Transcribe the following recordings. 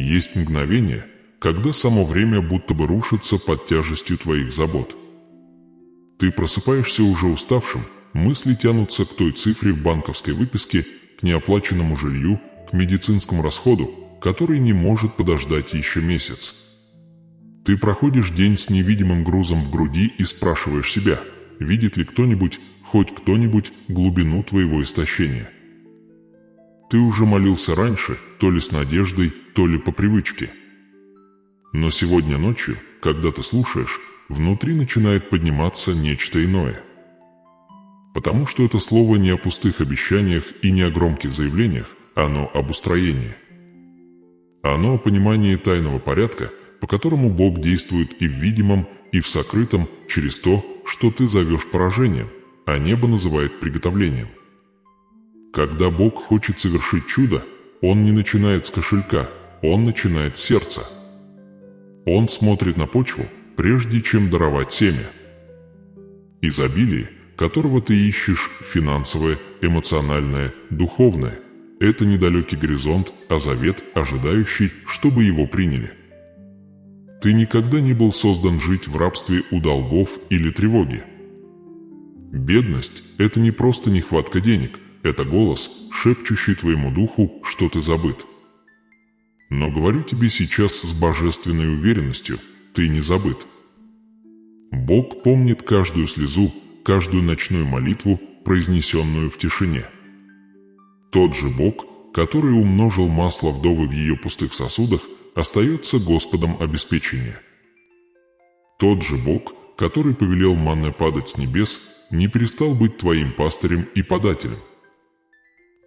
Есть мгновение, когда само время будто бы рушится под тяжестью твоих забот. Ты просыпаешься уже уставшим, мысли тянутся к той цифре в банковской выписке, к неоплаченному жилью, к медицинскому расходу, который не может подождать еще месяц. Ты проходишь день с невидимым грузом в груди и спрашиваешь себя, видит ли кто-нибудь, хоть кто-нибудь, глубину твоего истощения. Ты уже молился раньше, то ли с надеждой, то ли по привычке. Но сегодня ночью, когда ты слушаешь, внутри начинает подниматься нечто иное. Потому что это слово не о пустых обещаниях и не о громких заявлениях, оно об устроении. Оно о понимании тайного порядка, по которому Бог действует и в видимом, и в сокрытом через то, что ты зовешь поражением, а небо называет приготовлением. Когда Бог хочет совершить чудо, Он не начинает с кошелька, Он начинает с сердца. Он смотрит на почву, прежде чем даровать семя. Изобилие, которого ты ищешь, финансовое, эмоциональное, духовное – это недалекий горизонт, а завет, ожидающий, чтобы его приняли. Ты никогда не был создан жить в рабстве у долгов или тревоги. Бедность – это не просто нехватка денег, это голос, шепчущий твоему духу, что ты забыт. Но говорю тебе сейчас с божественной уверенностью, ты не забыт. Бог помнит каждую слезу, каждую ночную молитву, произнесенную в тишине. Тот же Бог, который умножил масло вдовы в ее пустых сосудах, остается Господом обеспечения. Тот же Бог, который повелел манне падать с небес, не перестал быть твоим пастырем и подателем.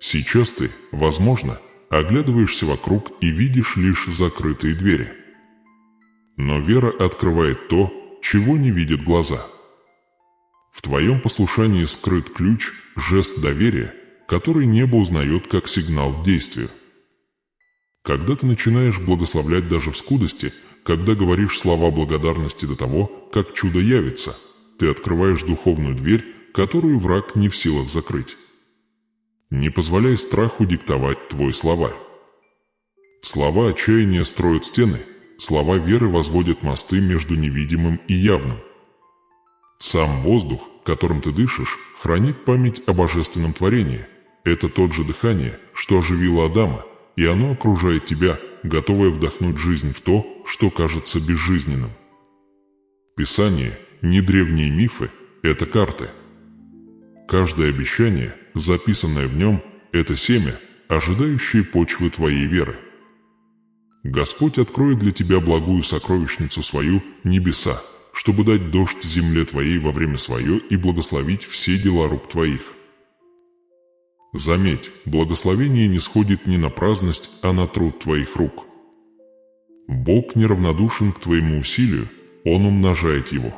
Сейчас ты, возможно, оглядываешься вокруг и видишь лишь закрытые двери. Но вера открывает то, чего не видят глаза. В твоем послушании скрыт ключ, жест доверия, который небо узнает как сигнал к действию. Когда ты начинаешь благословлять даже в скудости, когда говоришь слова благодарности до того, как чудо явится, ты открываешь духовную дверь, которую враг не в силах закрыть. Не позволяй страху диктовать твои слова. Слова отчаяния строят стены, слова веры возводят мосты между невидимым и явным. Сам воздух, которым ты дышишь, хранит память о божественном творении. Это тот же дыхание, что оживило Адама, и оно окружает тебя, готовое вдохнуть жизнь в то, что кажется безжизненным. Писание, не древние мифы, это карты. Каждое обещание, записанное в нем, это семя, ожидающее почвы твоей веры. Господь откроет для тебя благую сокровищницу свою, небеса, чтобы дать дождь земле твоей во время свое и благословить все дела рук твоих. Заметь, благословение не сходит не на праздность, а на труд твоих рук. Бог неравнодушен к твоему усилию, Он умножает его.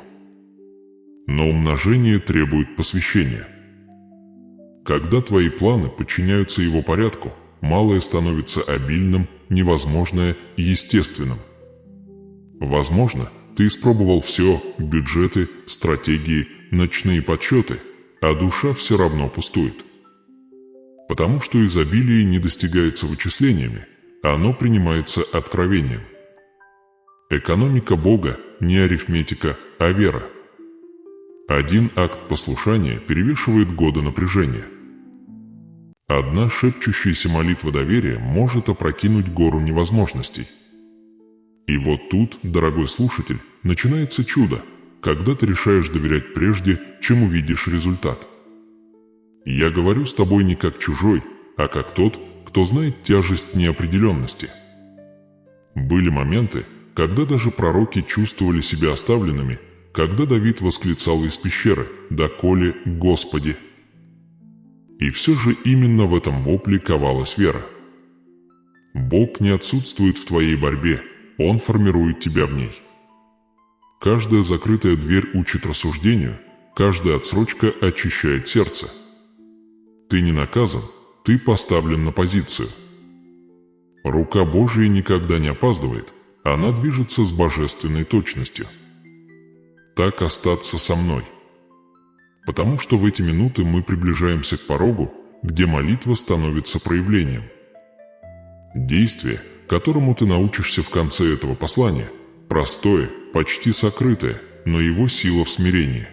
Но умножение требует посвящения. Когда твои планы подчиняются Его порядку, малое становится обильным, невозможное – естественным. Возможно, ты испробовал все – бюджеты, стратегии, ночные подсчеты, а душа все равно пустует. Потому что изобилие не достигается вычислениями, оно принимается откровением. Экономика Бога не арифметика, а вера. Один акт послушания перевешивает годы напряжения. Одна шепчущаяся молитва доверия может опрокинуть гору невозможностей. И вот тут, дорогой слушатель, начинается чудо, когда ты решаешь доверять прежде, чем увидишь результат. Я говорю с тобой не как чужой, а как тот, кто знает тяжесть неопределенности. Были моменты, когда даже пророки чувствовали себя оставленными, когда Давид восклицал из пещеры «Доколе, Господи!». И все же именно в этом вопле ковалась вера. Бог не отсутствует в твоей борьбе, Он формирует тебя в ней. Каждая закрытая дверь учит рассуждению, каждая отсрочка очищает сердце. Ты не наказан, ты поставлен на позицию. Рука Божия никогда не опаздывает, она движется с божественной точностью. Так остаться со мной. Потому что в эти минуты мы приближаемся к порогу, где молитва становится проявлением. Действие, которому ты научишься в конце этого послания, простое, почти сокрытое, но его сила в смирении.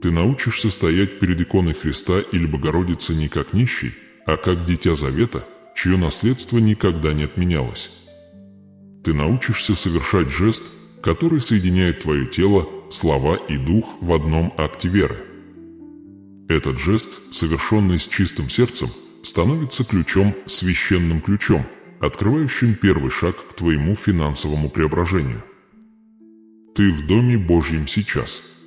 Ты научишься стоять перед иконой Христа или Богородицы не как нищий, а как дитя завета, чье наследство никогда не отменялось. Ты научишься совершать жест, который соединяет твое тело, слова и дух в одном акте веры. Этот жест, совершенный с чистым сердцем, становится ключом, священным ключом, открывающим первый шаг к твоему финансовому преображению. Ты в Доме Божьем сейчас.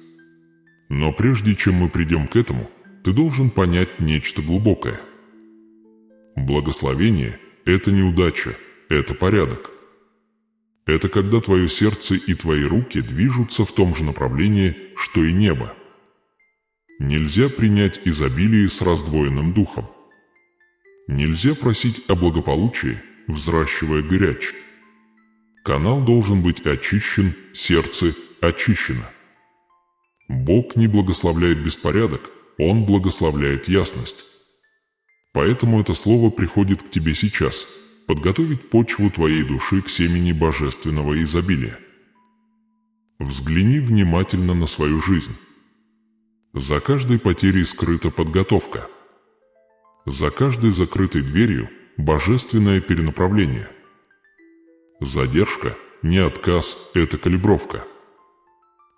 Но прежде чем мы придем к этому, ты должен понять нечто глубокое. Благословение – это не удача, это порядок. Это когда твое сердце и твои руки движутся в том же направлении, что и небо. Нельзя принять изобилие с раздвоенным духом. Нельзя просить о благополучии, взращивая горячь. Канал должен быть очищен, сердце очищено. Бог не благословляет беспорядок, Он благословляет ясность. Поэтому это слово приходит к тебе сейчас – подготовить почву твоей души к семени божественного изобилия. Взгляни внимательно на свою жизнь. За каждой потерей скрыта подготовка. За каждой закрытой дверью – божественное перенаправление. Задержка – не отказ, это калибровка.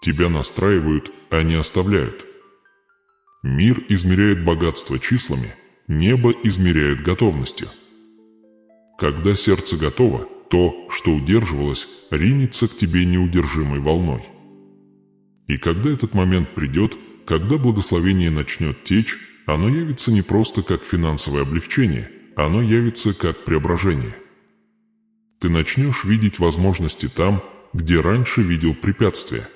Тебя настраивают, а не оставляют. Мир измеряет богатство числами, небо измеряет готовностью. Когда сердце готово, то, что удерживалось, ринется к тебе неудержимой волной. И когда этот момент придет, когда благословение начнет течь, оно явится не просто как финансовое облегчение, оно явится как преображение. Ты начнешь видеть возможности там, где раньше видел препятствия.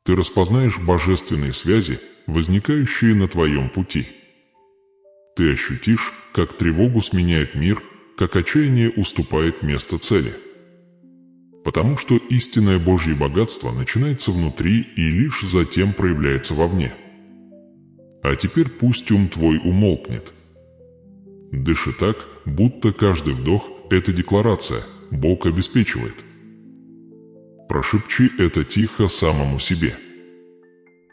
Ты распознаешь божественные связи, возникающие на твоем пути. Ты ощутишь, как тревогу сменяет мир, как отчаяние уступает место цели. Потому что истинное Божье богатство начинается внутри и лишь затем проявляется вовне. А теперь пусть ум твой умолкнет. Дыши так, будто каждый вдох – это декларация, Бог обеспечивает. Прошепчи это тихо самому себе.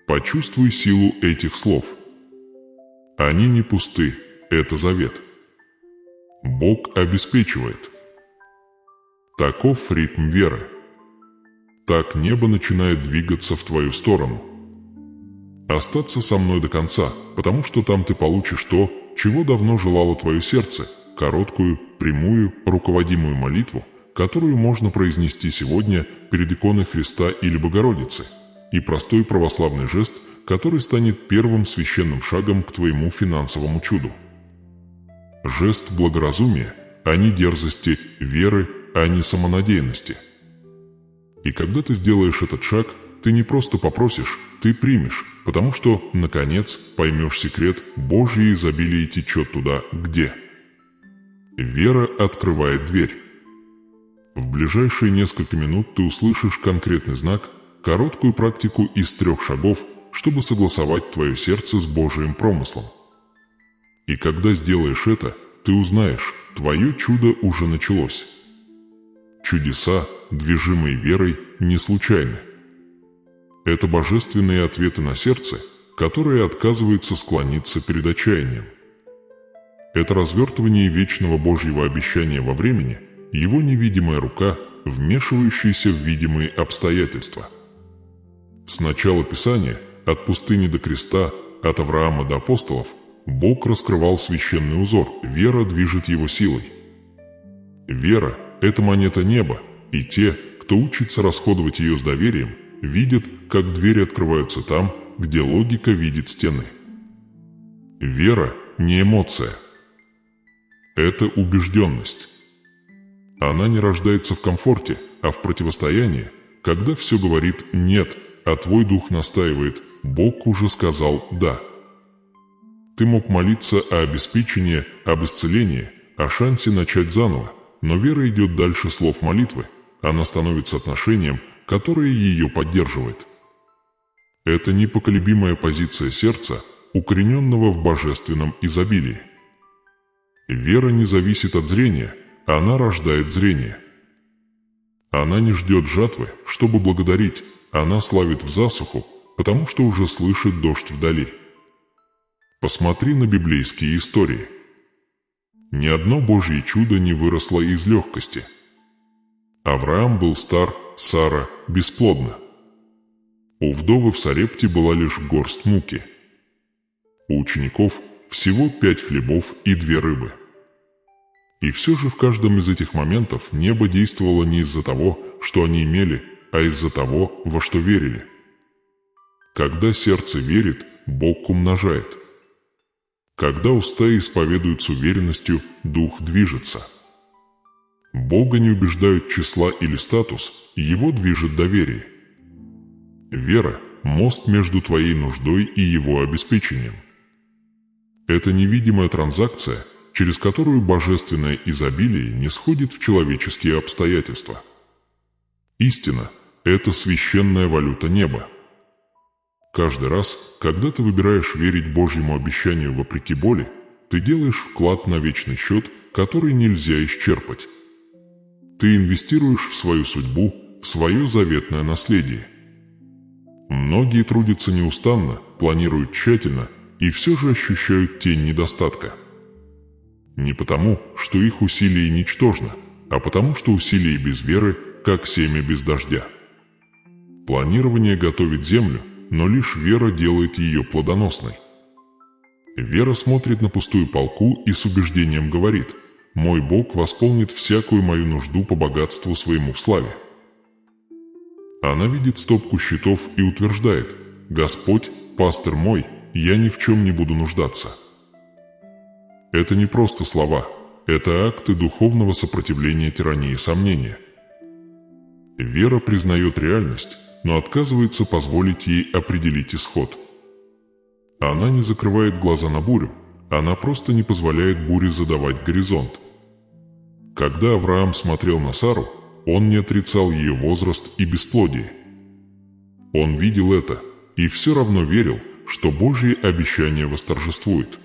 Почувствуй силу этих слов. Они не пусты, это завет. Бог обеспечивает. Таков ритм веры. Так небо начинает двигаться в твою сторону. Остаться со мной до конца, потому что там ты получишь то, чего давно желало твое сердце, короткую, прямую, руководимую молитву, которую можно произнести сегодня перед иконой Христа или Богородицы, и простой православный жест, который станет первым священным шагом к твоему финансовому чуду. Жест благоразумия, а не дерзости, веры, а не самонадеянности. И когда ты сделаешь этот шаг, ты не просто попросишь, ты примешь, потому что, наконец, поймешь секрет, Божье изобилие течет туда, где. Вера открывает дверь. В ближайшие несколько минут ты услышишь конкретный знак, короткую практику из 3 шагов, чтобы согласовать твое сердце с Божьим промыслом. И когда сделаешь это, ты узнаешь, твое чудо уже началось. Чудеса, движимые верой, не случайны. Это божественные ответы на сердце, которое отказывается склониться перед отчаянием. Это развертывание вечного Божьего обещания во времени, Его невидимая рука, вмешивающаяся в видимые обстоятельства. С начала Писания, от пустыни до креста, от Авраама до апостолов, Бог раскрывал священный узор, вера движет его силой. Вера – это монета неба, и те, кто учится расходовать ее с доверием, видят, как двери открываются там, где логика видит стены. Вера – не эмоция. Это убежденность. Она не рождается в комфорте, а в противостоянии, когда все говорит «нет», а твой дух настаивает «Бог уже сказал «да». Ты мог молиться о обеспечении, об исцелении, о шансе начать заново, но вера идет дальше слов молитвы, она становится отношением, которое ее поддерживает. Это непоколебимая позиция сердца, укорененного в божественном изобилии. Вера не зависит от зрения, она рождает зрение. Она не ждет жатвы, чтобы благодарить, она славит в засуху, потому что уже слышит дождь вдали. Посмотри на библейские истории. Ни одно Божье чудо не выросло из легкости. Авраам был стар, Сара бесплодна. У вдовы в Сарепте была лишь горсть муки. У учеников всего 5 хлебов и 2 рыбы. И все же в каждом из этих моментов небо действовало не из-за того, что они имели, а из-за того, во что верили. Когда сердце верит, Бог умножает. Когда уста исповедуют с уверенностью, дух движется. Бога не убеждают числа или статус, его движет доверие. Вера – мост между твоей нуждой и его обеспечением. Это невидимая транзакция, через которую божественное изобилие не сходит в человеческие обстоятельства. Истина – это священная валюта неба. Каждый раз, когда ты выбираешь верить Божьему обещанию вопреки боли, ты делаешь вклад на вечный счет, который нельзя исчерпать. Ты инвестируешь в свою судьбу, в свое заветное наследие. Многие трудятся неустанно, планируют тщательно и все же ощущают тень недостатка. Не потому, что их усилия ничтожны, а потому, что усилия без веры, как семя без дождя. Планирование готовит землю, но лишь вера делает ее плодоносной. Вера смотрит на пустую полку и с убеждением говорит: «Мой Бог восполнит всякую мою нужду по богатству своему в славе». Она видит стопку счетов и утверждает: «Господь, пастырь мой, я ни в чем не буду нуждаться». Это не просто слова, это акты духовного сопротивления тирании сомнения. Вера признает реальность, но отказывается позволить ей определить исход. Она не закрывает глаза на бурю, она просто не позволяет буре задавать горизонт. Когда Авраам смотрел на Сару, он не отрицал ее возраст и бесплодие. Он видел это и все равно верил, что Божье обещание восторжествует.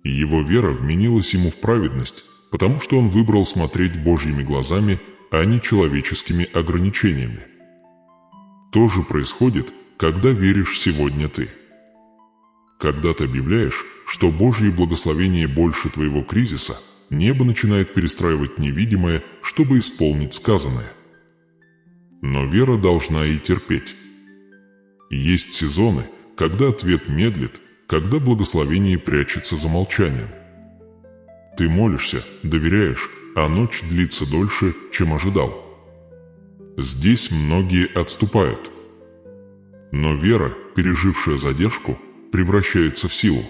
И его вера вменилась ему в праведность, потому что он выбрал смотреть Божьими глазами, а не человеческими ограничениями. То же происходит, когда веришь сегодня ты. Когда ты объявляешь, что Божье благословение больше твоего кризиса, небо начинает перестраивать невидимое, чтобы исполнить сказанное. Но вера должна и терпеть. Есть сезоны, когда ответ медлит, когда благословение прячется за молчанием. Ты молишься, доверяешь, а ночь длится дольше, чем ожидал. Здесь многие отступают. Но вера, пережившая задержку, превращается в силу.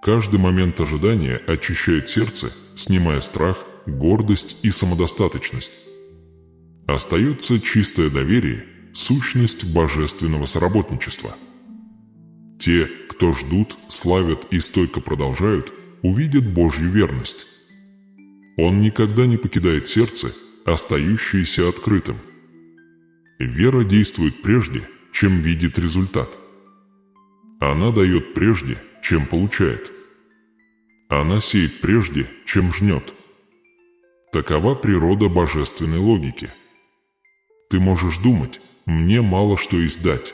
Каждый момент ожидания очищает сердце, снимая страх, гордость и самодостаточность. Остается чистое доверие, сущность божественного соработничества. Те, кто ждут, славят и стойко продолжают, увидят Божью верность. Он никогда не покидает сердце, остающееся открытым. Вера действует прежде, чем видит результат. Она дает прежде, чем получает. Она сеет прежде, чем жнет. Такова природа божественной логики. Ты можешь думать: «Мне мало что есть дать».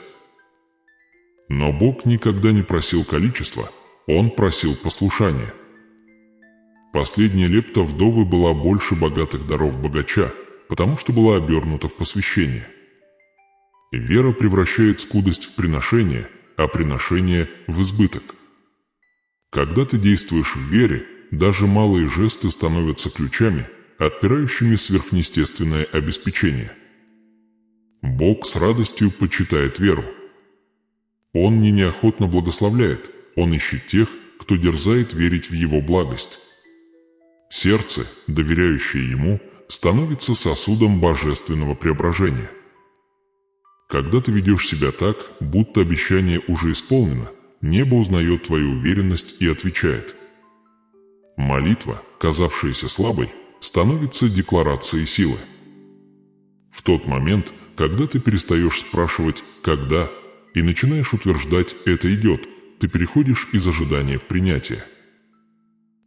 Но Бог никогда не просил количества, Он просил послушания. Последняя лепта вдовы была больше богатых даров богача, потому что была обернута в посвящение. Вера превращает скудость в приношение, а приношение в избыток. Когда ты действуешь в вере, даже малые жесты становятся ключами, отпирающими сверхъестественное обеспечение. Бог с радостью почитает веру. Он не неохотно благословляет, Он ищет тех, кто дерзает верить в Его благость. Сердце, доверяющее Ему, становится сосудом божественного преображения. Когда ты ведешь себя так, будто обещание уже исполнено, небо узнает твою уверенность и отвечает. Молитва, казавшаяся слабой, становится декларацией силы. В тот момент, когда ты перестаешь спрашивать «когда» и начинаешь утверждать «это идет», ты переходишь из ожидания в принятие.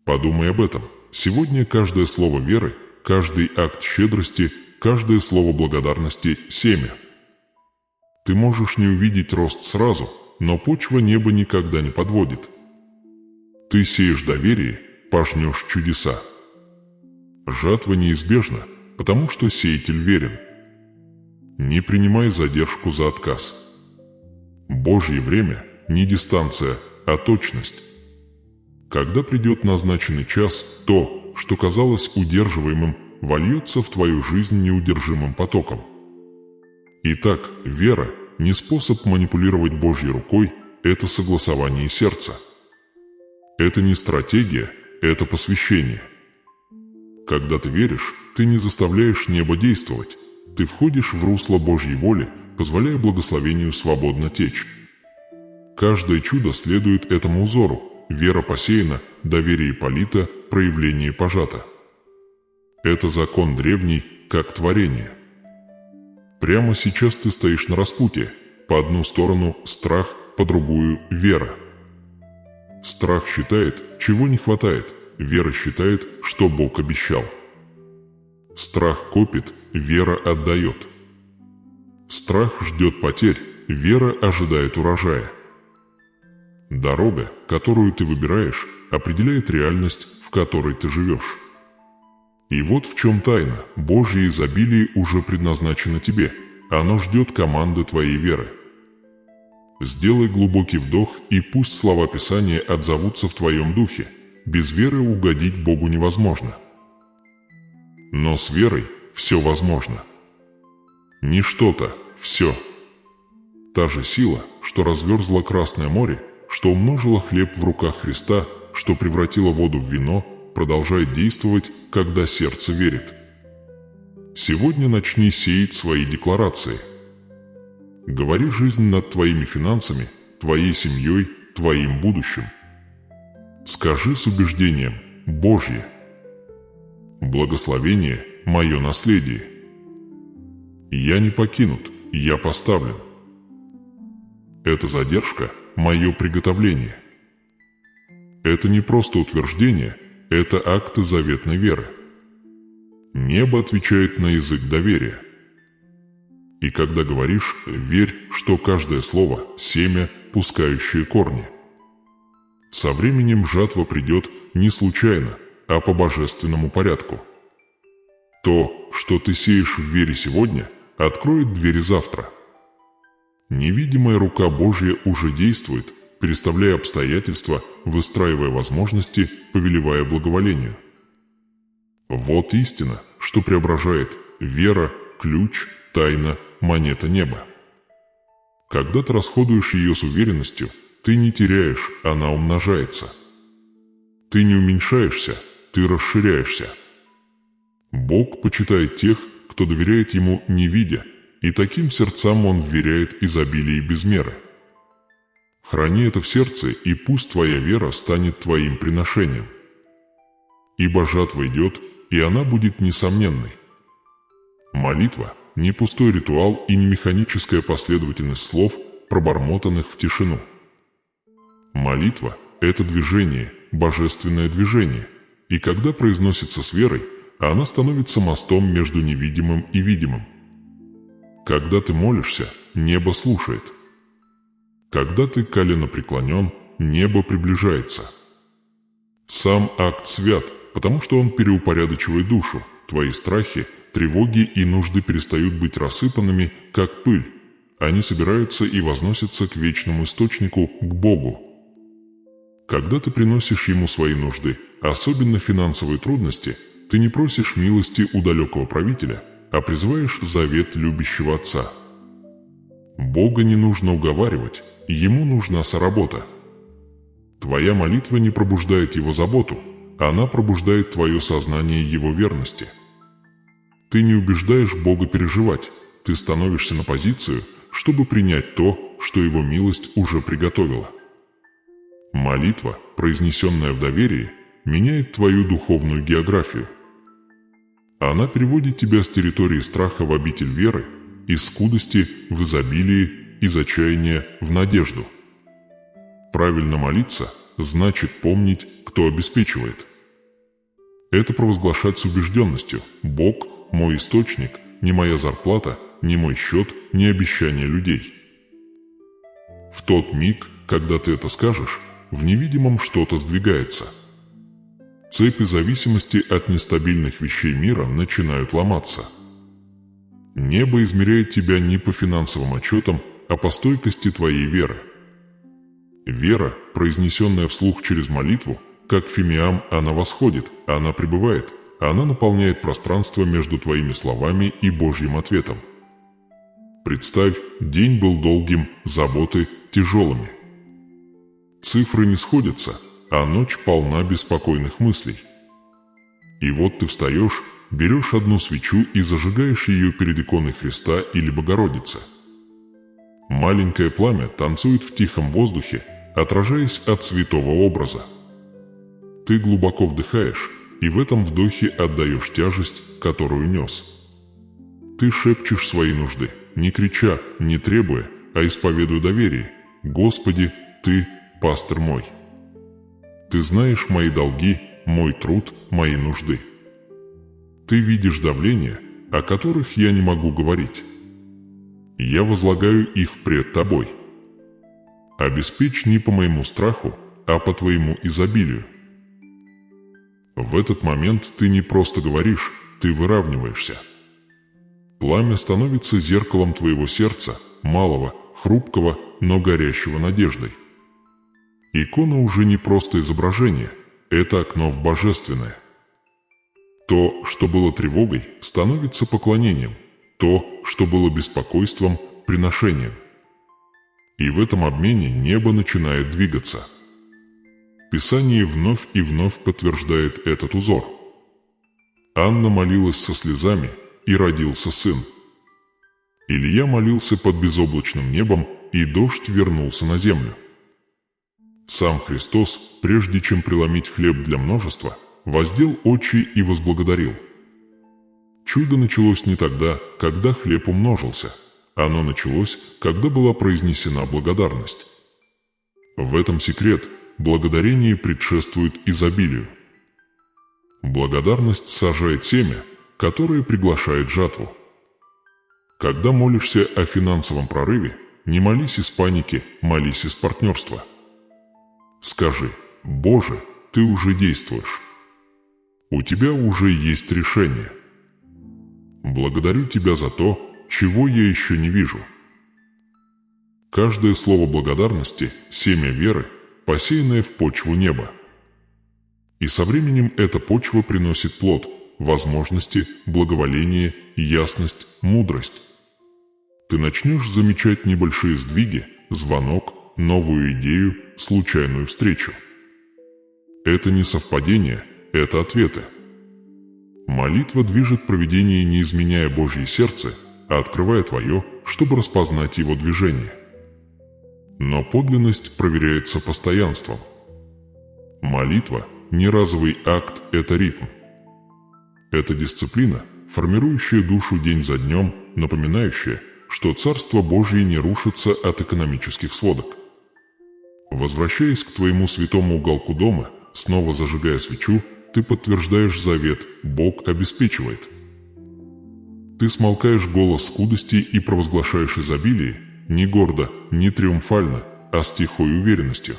Подумай об этом. Сегодня каждое слово веры, каждый акт щедрости, каждое слово благодарности – семя. Ты можешь не увидеть рост сразу, но почва неба никогда не подводит. Ты сеешь доверие, пожнешь чудеса. Жатва неизбежна, потому что сеятель верен. Не принимай задержку за отказ. Божье время – не дистанция, а точность. Когда придет назначенный час, то, что казалось удерживаемым, вольется в твою жизнь неудержимым потоком. Итак, вера – не способ манипулировать Божьей рукой, это согласование сердца. Это не стратегия, это посвящение. Когда ты веришь, ты не заставляешь небо действовать, ты входишь в русло Божьей воли, позволяя благословению свободно течь. Каждое чудо следует этому узору: вера посеяна, доверие полито, проявление пожато. Это закон древний, как творение. Прямо сейчас ты стоишь на распутье. По одну сторону страх, по другую вера. Страх считает, чего не хватает, вера считает, что Бог обещал. Страх копит, вера отдает. Страх ждет потерь, вера ожидает урожая. Дорога, которую ты выбираешь, определяет реальность, в которой ты живешь. И вот в чем тайна: Божье изобилие уже предназначено тебе, оно ждет команды твоей веры. Сделай глубокий вдох, и пусть слова Писания отзовутся в твоем духе. Без веры угодить Богу невозможно. Но с верой все возможно. Не что-то, все. Та же сила, что разверзла Красное море, что умножила хлеб в руках Христа, что превратила воду в вино, продолжает действовать, когда сердце верит. Сегодня начни сеять свои декларации. Говори жизнь над твоими финансами, твоей семьей, твоим будущим. Скажи с убеждением: Божье. Благословение – мое наследие. Я не покинут, я поставлен. Эта задержка – мое приготовление. Это не просто утверждение, это акты заветной веры. Небо отвечает на язык доверия. И когда говоришь, верь, что каждое слово – семя, пускающее корни. Со временем жатва придет не случайно, а по божественному порядку. То, что ты сеешь в вере сегодня, откроет двери завтра. Невидимая рука Божья уже действует, переставляя обстоятельства, выстраивая возможности, повелевая благоволению. Вот истина, что преображает: вера, ключ, тайна, монета неба. Когда ты расходуешь ее с уверенностью, ты не теряешь, она умножается. Ты не уменьшаешься, ты расширяешься. Бог почитает тех, кто доверяет Ему не видя, и таким сердцам Он вверяет изобилие без меры. Храни это в сердце, и пусть твоя вера станет твоим приношением. Ибо жатва идет, и она будет несомненной. Молитва – не пустой ритуал и не механическая последовательность слов, пробормотанных в тишину. Молитва – это движение, божественное движение, и когда произносится с верой, она становится мостом между невидимым и видимым. Когда ты молишься, небо слушает. Когда ты коленопреклонен, небо приближается. Сам акт свят, потому что он переупорядочивает душу, твои страхи, тревоги и нужды перестают быть рассыпанными, как пыль. Они собираются и возносятся к вечному источнику, к Богу. Когда ты приносишь Ему свои нужды, особенно финансовые трудности, ты не просишь милости у далекого правителя, а призываешь завет любящего Отца. Бога не нужно уговаривать, Ему нужна соработа. Твоя молитва не пробуждает Его заботу, она пробуждает твое сознание Его верности. Ты не убеждаешь Бога переживать, ты становишься на позицию, чтобы принять то, что Его милость уже приготовила. Молитва, произнесенная в доверии, меняет твою духовную географию. Она переводит тебя с территории страха в обитель веры, из скудости в изобилие, из отчаяния в надежду. Правильно молиться значит помнить, кто обеспечивает. Это провозглашать с убежденностью: Бог – мой источник, не моя зарплата, не мой счет, не обещания людей. В тот миг, когда ты это скажешь, в невидимом что-то сдвигается. Цепи зависимости от нестабильных вещей мира начинают ломаться. Небо измеряет тебя не по финансовым отчетам, а по стойкости твоей веры. Вера, произнесенная вслух через молитву, как фимиам, она восходит, она пребывает, она наполняет пространство между твоими словами и Божьим ответом. Представь, день был долгим, заботы тяжелыми. Цифры не сходятся, а ночь полна беспокойных мыслей. И вот ты встаешь, берешь одну свечу и зажигаешь ее перед иконой Христа или Богородицы. Маленькое пламя танцует в тихом воздухе, отражаясь от святого образа. Ты глубоко вдыхаешь, и в этом вдохе отдаешь тяжесть, которую нес. Ты шепчешь свои нужды, не крича, не требуя, а исповедуя доверие: «Господи, Ты – пастырь мой. Ты знаешь мои долги, мой труд, мои нужды. Ты видишь давления, о которых я не могу говорить. Я возлагаю их пред Тобой. Обеспечь не по моему страху, а по Твоему изобилию». В этот момент ты не просто говоришь, ты выравниваешься. Пламя становится зеркалом твоего сердца, малого, хрупкого, но горящего надеждой. Икона уже не просто изображение, это окно в божественное. То, что было тревогой, становится поклонением, то, что было беспокойством, приношением. И в этом обмене небо начинает двигаться. Писание вновь и вновь подтверждает этот узор. Анна молилась со слезами, и родился сын. Илья молился под безоблачным небом, и дождь вернулся на землю. Сам Христос, прежде чем преломить хлеб для множества, воздел очи и возблагодарил. Чудо началось не тогда, когда хлеб умножился. Оно началось, когда была произнесена благодарность. В этом секрет. Благодарение предшествует изобилию. Благодарность сажает семя, которое приглашает жатву. Когда молишься о финансовом прорыве, не молись из паники, молись из партнерства. Скажи: «Боже, Ты уже действуешь. У Тебя уже есть решение. Благодарю Тебя за то, чего я еще не вижу». Каждое слово благодарности – семя веры, посеянное в почву неба. И со временем эта почва приносит плод, возможности, благоволение, ясность, мудрость. Ты начнешь замечать небольшие сдвиги, звонок, новую идею, случайную встречу. Это не совпадение, это ответы. Молитва движет провидение, не изменяя Божье сердце, а открывая твое, чтобы распознать его движение. Но подлинность проверяется постоянством. Молитва – не разовый акт, это ритм. Это дисциплина, формирующая душу день за днем, напоминающая, что Царство Божье не рушится от экономических сводок. Возвращаясь к твоему святому уголку дома, снова зажигая свечу, ты подтверждаешь завет «Бог обеспечивает». Ты смолкаешь голос скудости и провозглашаешь изобилие, не гордо, не триумфально, а с тихой уверенностью.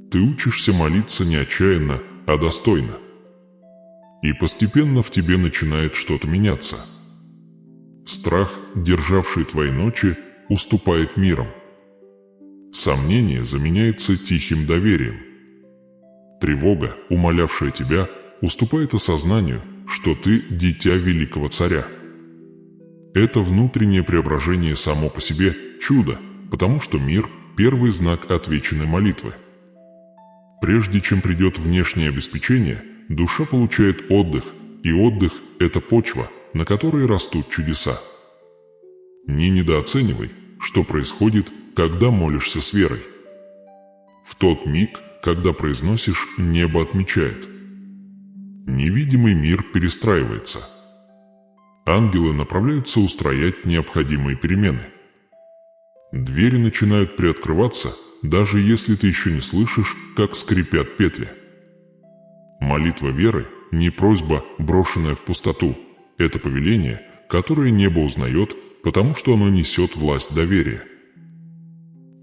Ты учишься молиться не отчаянно, а достойно. И постепенно в тебе начинает что-то меняться. Страх, державший твои ночи, уступает миром. Сомнение заменяется тихим доверием. Тревога, умолявшая тебя, уступает осознанию, что ты дитя великого царя. Это внутреннее преображение само по себе чудо, потому что мир – первый знак отвеченной молитвы. Прежде чем придет внешнее обеспечение, душа получает отдых, и отдых – это почва, на которой растут чудеса. Не недооценивай, что происходит, когда молишься с верой. В тот миг, когда произносишь, небо отмечает. Невидимый мир перестраивается. Ангелы направляются устроять необходимые перемены. Двери начинают приоткрываться, даже если ты еще не слышишь, как скрипят петли. Молитва веры не просьба, брошенная в пустоту. Это повеление, которое небо узнает, потому что оно несет власть доверия.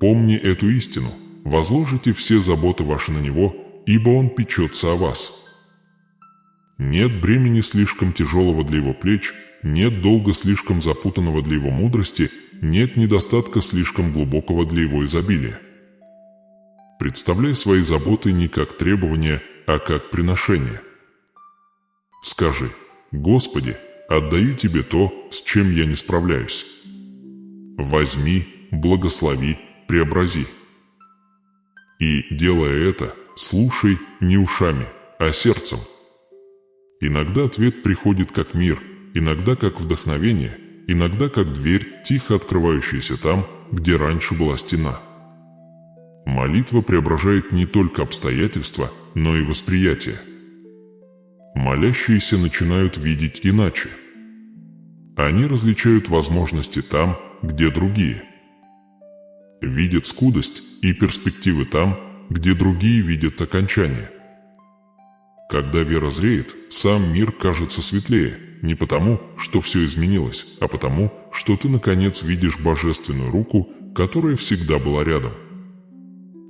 Помни эту истину, возложите все заботы ваши на него, ибо он печется о вас. Нет бремени слишком тяжелого для его плеч, нет долга слишком запутанного для его мудрости, нет недостатка слишком глубокого для его изобилия. Представляй свои заботы не как требования, а как приношение. Скажи: «Господи, отдаю Тебе то, с чем я не справляюсь. Возьми, благослови, преобрази». И, делая это, слушай не ушами, а сердцем. Иногда ответ приходит как мир, иногда как вдохновение, иногда как дверь, тихо открывающаяся там, где раньше была стена. Молитва преображает не только обстоятельства, но и восприятие. Молящиеся начинают видеть иначе. Они различают возможности там, где другие. Видят скудость и перспективы там, где другие видят окончание. Когда вера зреет, сам мир кажется светлее, не потому, что все изменилось, а потому, что ты наконец видишь божественную руку, которая всегда была рядом.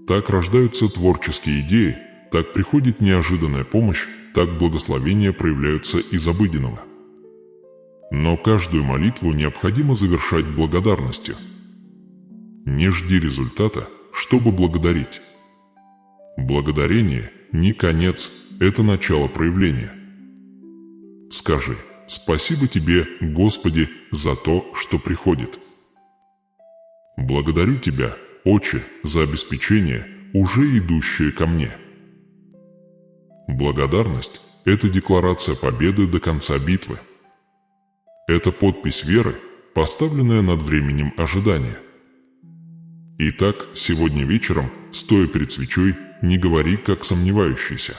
Так рождаются творческие идеи, так приходит неожиданная помощь, так благословения проявляются из обыденного. Но каждую молитву необходимо завершать благодарностью. Не жди результата, чтобы благодарить. Благодарение не конец, это начало проявления. Скажи: «Спасибо Тебе, Господи, за то, что приходит. Благодарю Тебя, Отче, за обеспечение, уже идущее ко мне». Благодарность – это декларация победы до конца битвы. Это подпись веры, поставленная над временем ожидания. Итак, сегодня вечером, стоя перед свечой, не говори как сомневающийся.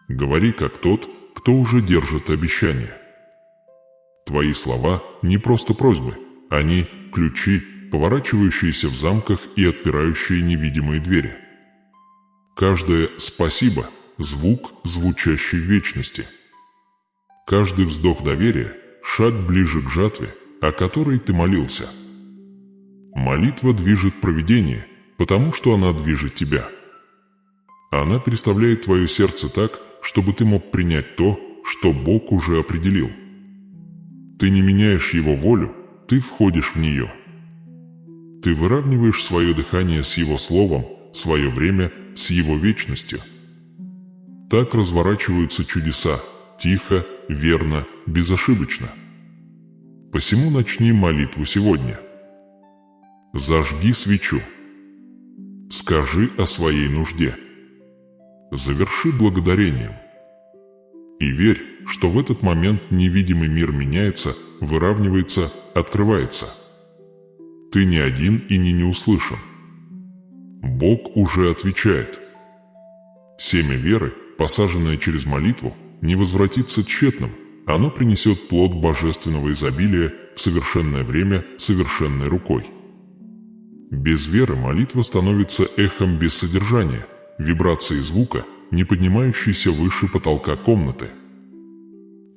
Говори как тот, кто уже держит обещание. Твои слова не просто просьбы, они – ключи, поворачивающиеся в замках и отпирающие невидимые двери. Каждое «спасибо» – звук, звучащий в вечности. Каждый вздох доверия – шаг ближе к жатве, о которой ты молился. Молитва движет провидение, потому что она движет тебя. Она переставляет твое сердце так, чтобы ты мог принять то, что Бог уже определил. Ты не меняешь Его волю, ты входишь в нее. Ты выравниваешь свое дыхание с Его Словом, свое время с Его вечностью. Так разворачиваются чудеса, тихо, верно, безошибочно. Посему начни молитву сегодня. Зажги свечу. Скажи о своей нужде. Заверши благодарением. И верь, что в этот момент невидимый мир меняется, выравнивается, открывается. Ты не один и не услышан. Бог уже отвечает. Семя веры, посаженное через молитву, не возвратится тщетным, оно принесет плод божественного изобилия в совершенное время совершенной рукой. Без веры молитва становится эхом без содержания, вибрацией звука, не поднимающейся выше потолка комнаты.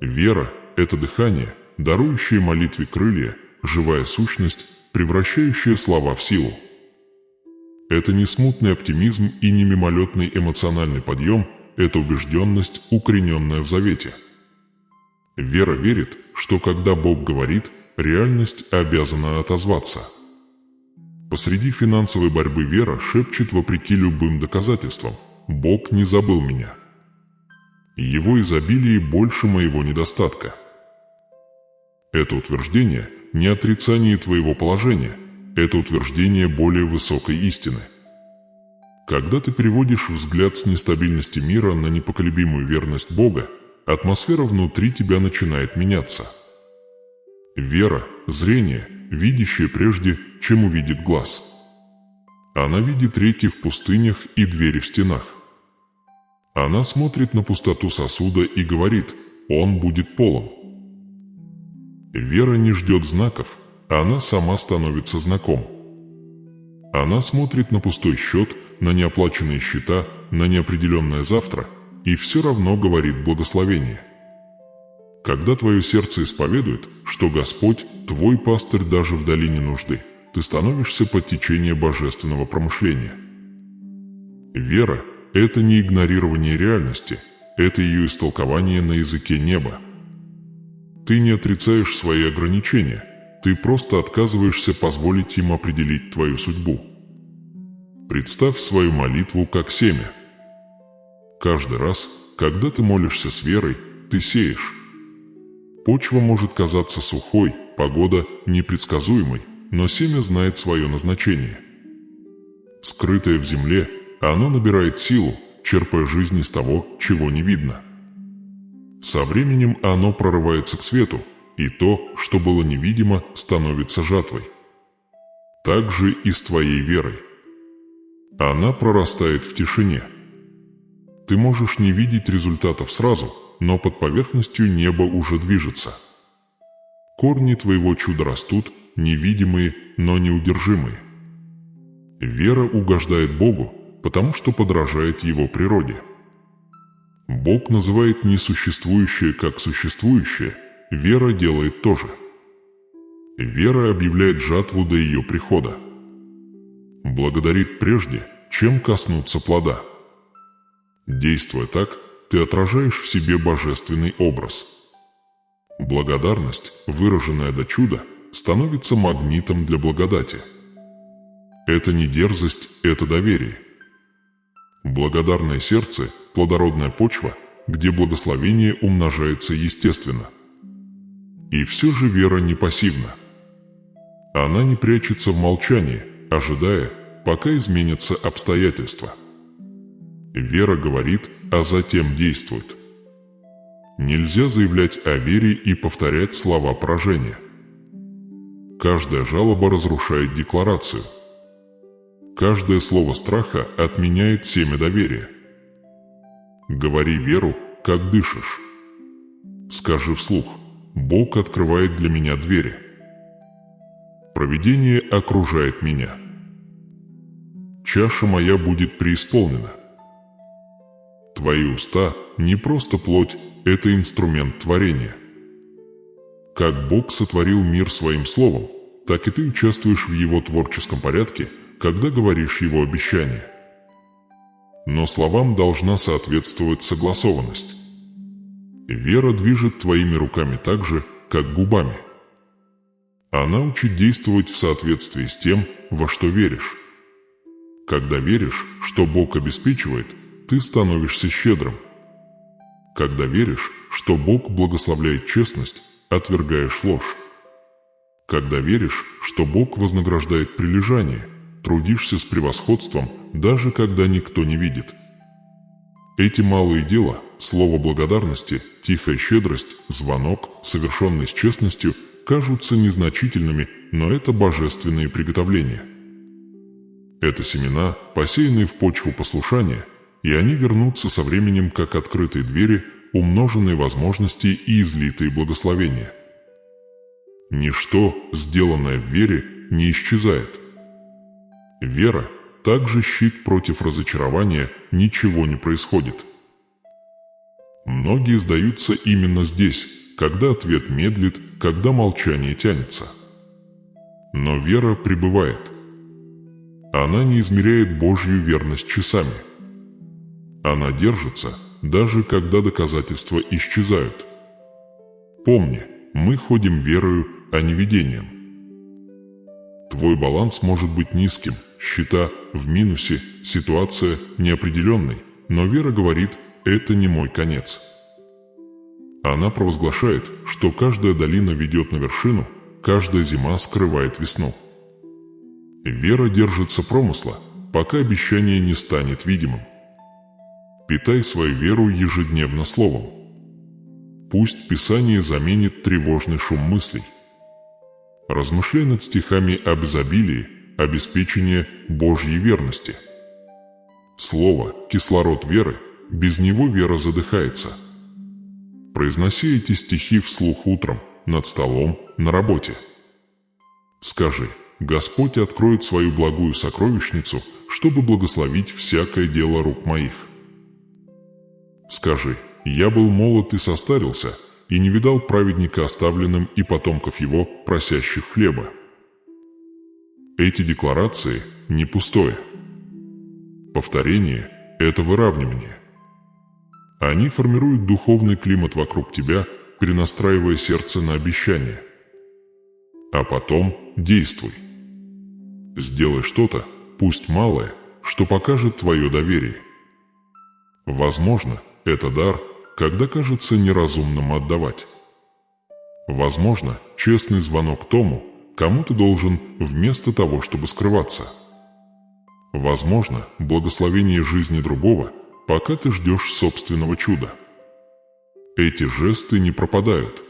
Вера – это дыхание, дарующее молитве крылья, живая сущность, превращающая слова в силу. Это не смутный оптимизм и не мимолетный эмоциональный подъем, это убежденность, укорененная в завете. Вера верит, что когда Бог говорит, реальность обязана отозваться. Посреди финансовой борьбы вера шепчет вопреки любым доказательствам: «Бог не забыл меня. Его изобилие больше моего недостатка». Это утверждение не отрицание твоего положения, это утверждение более высокой истины. Когда ты переводишь взгляд с нестабильности мира на непоколебимую верность Бога, атмосфера внутри тебя начинает меняться. Вера – зрение, видящее прежде, чем увидит глаз. Она видит реки в пустынях и двери в стенах. Она смотрит на пустоту сосуда и говорит: «Он будет полон». Вера не ждет знаков, она сама становится знаком. Она смотрит на пустой счет, на неоплаченные счета, на неопределенное завтра, и все равно говорит благословение. Когда твое сердце исповедует, что Господь – твой пастырь даже в долине нужды, ты становишься под течение божественного промышления. Вера – это не игнорирование реальности, это ее истолкование на языке неба. Ты не отрицаешь свои ограничения, ты просто отказываешься позволить им определить твою судьбу. Представь свою молитву как семя. Каждый раз, когда ты молишься с верой, ты сеешь. Почва может казаться сухой, погода непредсказуемой, но семя знает свое назначение. Скрытое в земле, оно набирает силу, черпая жизнь из того, чего не видно. Со временем оно прорывается к свету, и то, что было невидимо, становится жатвой. Так же и с твоей верой. Она прорастает в тишине. Ты можешь не видеть результатов сразу, но под поверхностью неба уже движется. Корни твоего чуда растут, невидимые, но неудержимые. Вера угождает Богу, потому что подражает Его природе. Бог называет несуществующее как существующее, вера делает то же. Вера объявляет жатву до ее прихода. Благодарит прежде, чем коснуться плода. Действуя так, ты отражаешь в себе божественный образ. Благодарность, выраженная до чуда, становится магнитом для благодати. Это не дерзость, это доверие. Благодарное сердце – плодородная почва, где благословение умножается естественно. И все же вера не пассивна. Она не прячется в молчании, ожидая, пока изменятся обстоятельства. Вера говорит, а затем действует. Нельзя заявлять о вере и повторять слова поражения. Каждая жалоба разрушает декларацию. Каждое слово страха отменяет семя доверия. Говори веру, как дышишь. Скажи вслух: Бог открывает для меня двери. Провидение окружает меня. Чаша моя будет преисполнена. Твои уста не просто плоть, это инструмент творения. Как Бог сотворил мир своим словом, так и ты участвуешь в его творческом порядке, когда говоришь его обещания. Но словам должна соответствовать согласованность. Вера движет твоими руками так же, как губами. Она учит действовать в соответствии с тем, во что веришь. Когда веришь, что Бог обеспечивает, ты становишься щедрым. Когда веришь, что Бог благословляет честность, отвергаешь ложь. Когда веришь, что Бог вознаграждает прилежание, трудишься с превосходством, даже когда никто не видит. Эти малые дела, слово благодарности, тихая щедрость, звонок, совершенный с честностью, кажутся незначительными, но это божественные приготовления. Это семена, посеянные в почву послушания, и они вернутся со временем как открытые двери, умноженные возможности и излитые благословения. Ничто, сделанное в вере, не исчезает. Вера – также щит против разочарования, ничего не происходит. Многие сдаются именно здесь, когда ответ медлит, когда молчание тянется. Но вера пребывает. Она не измеряет Божью верность часами. Она держится, даже когда доказательства исчезают. Помни, мы ходим верою, а не видением. Твой баланс может быть низким, счета в минусе, ситуация неопределенной, но вера говорит: это не мой конец. Она провозглашает, что каждая долина ведет на вершину, каждая зима скрывает весну. Вера держится промысла, пока обещание не станет видимым. Питай свою веру ежедневно словом. Пусть Писание заменит тревожный шум мыслей. Размышляй над стихами об изобилии, обеспечении Божьей верности. Слово – кислород веры, без него вера задыхается. Произноси эти стихи вслух утром, над столом, на работе. Скажи: Господь откроет свою благую сокровищницу, чтобы благословить всякое дело рук моих. Скажи: «Я был молод и состарился, и не видал праведника оставленным и потомков его, просящих хлеба». Эти декларации не пустое. Повторение – это выравнивание. Они формируют духовный климат вокруг тебя, перенастраивая сердце на обещания. А потом действуй. Сделай что-то, пусть малое, что покажет твое доверие. Возможно, это дар, когда кажется неразумным отдавать. Возможно, честный звонок тому, кому ты должен, вместо того, чтобы скрываться. Возможно, благословение жизни другого, пока ты ждешь собственного чуда. Эти жесты не пропадают.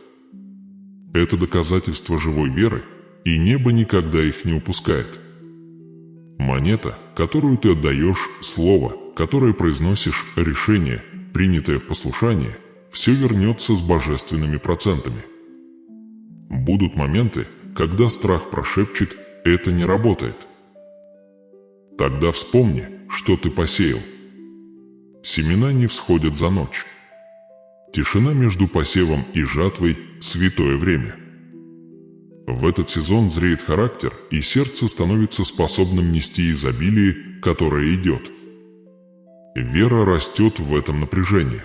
Это доказательство живой веры, и небо никогда их не упускает. Монета, которую ты отдаешь, слово, которое произносишь, решение, принятое в послушание, все вернется с божественными процентами. Будут моменты, когда страх прошепчет: «Это не работает». Тогда вспомни, что ты посеял. Семена не всходят за ночь. Тишина между посевом и жатвой – святое время. В этот сезон зреет характер, и сердце становится способным нести изобилие, которое идет. Вера растет в этом напряжении.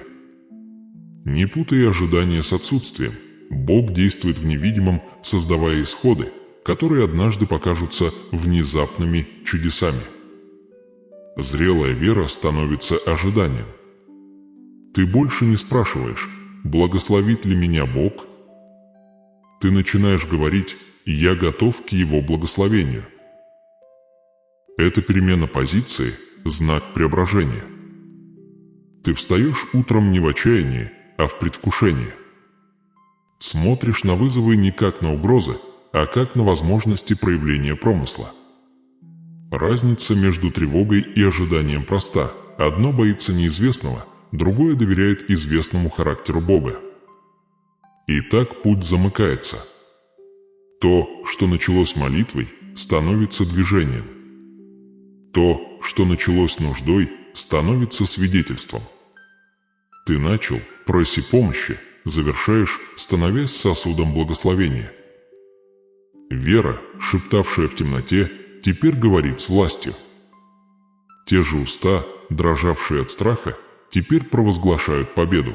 Не путай ожидания с отсутствием. Бог действует в невидимом, создавая исходы, которые однажды покажутся внезапными чудесами. Зрелая вера становится ожиданием. Ты больше не спрашиваешь: «Благословит ли меня Бог?». Ты начинаешь говорить: «Я готов к Его благословению». Эта перемена позиции – знак преображения. Ты встаешь утром не в отчаянии, а в предвкушении. Смотришь на вызовы не как на угрозы, а как на возможности проявления промысла. Разница между тревогой и ожиданием проста. Одно боится неизвестного, другое доверяет известному характеру Бога. И так путь замыкается. То, что началось молитвой, становится движением. То, что началось нуждой, становится свидетельством. Ты начал, проси помощи, завершаешь, становясь сосудом благословения. Вера, шептавшая в темноте, теперь говорит с властью. Те же уста, дрожавшие от страха, теперь провозглашают победу.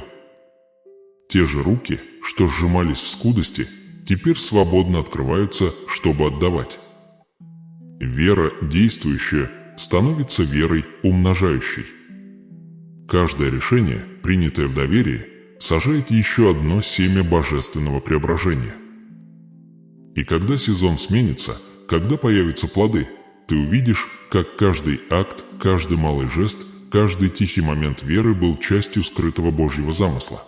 Те же руки, что сжимались в скудости, теперь свободно открываются, чтобы отдавать. Вера, действующая, становится верой, умножающей. Каждое решение, принятое в доверии, сажает еще одно семя божественного преображения. И когда сезон сменится, когда появятся плоды, ты увидишь, как каждый акт, каждый малый жест, каждый тихий момент веры был частью скрытого Божьего замысла.